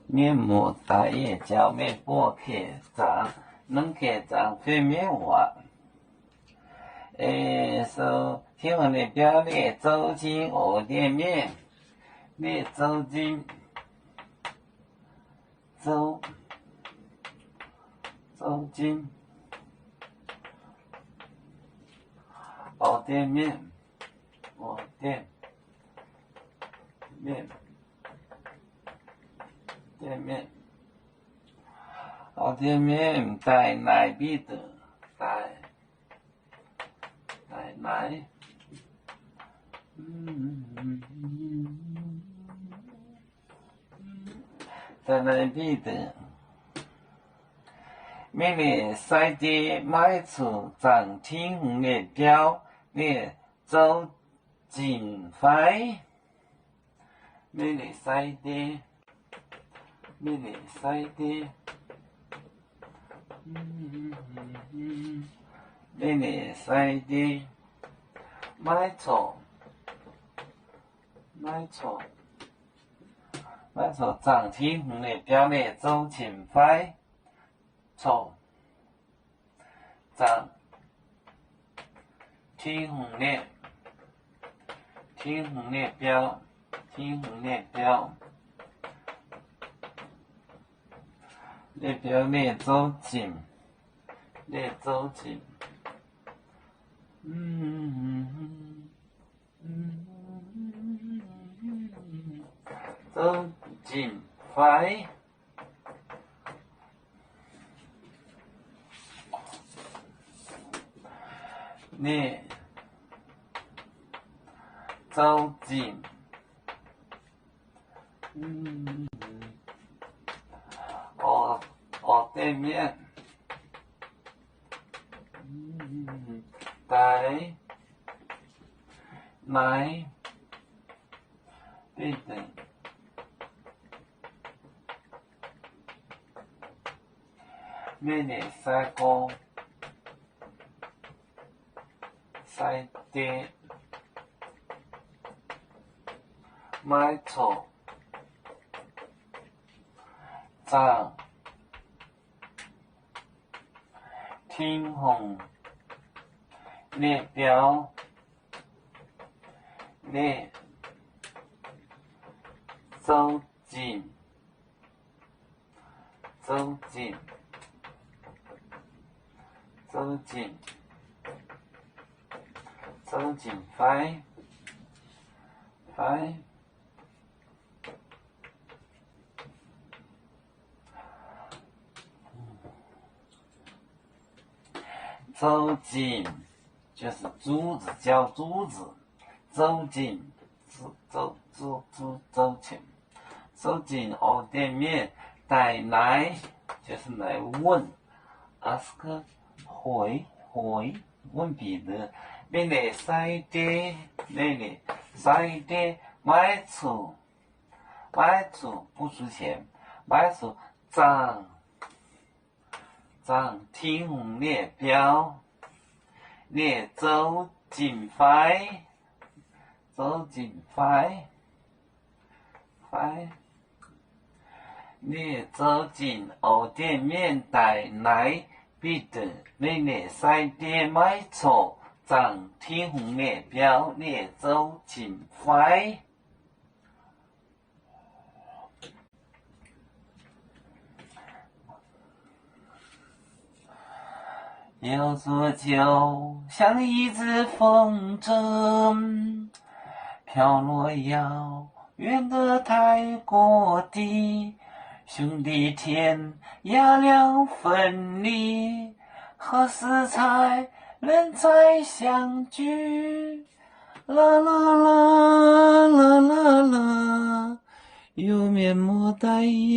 面膜大叶胶面薄克章，2克章非面膜。天文的表列周金5点面，列周金周金5点面5点面5点面带奶必得带奶带奶必得每日赛地买出涨停红的标列周金快每日赛地买错涨停红的标列周金快错涨停红的标列表列周金周金快列周金对面带奶必得每日赛高赛低买错涨停红列表列周金快周金就是珠子，叫珠子。周金，周金5点面带奶就是来问 ，ask 问彼得，每日赛地买出不输钱，买出涨停红列表列周金快列周金5点面带奶必得每日赛地买出涨停红列表列周金快有座酒像一只风筝飘落遥远的泰国地，兄弟天涯两分离，何时才能再相聚？啦啦啦啦啦啦，有面膜带叶。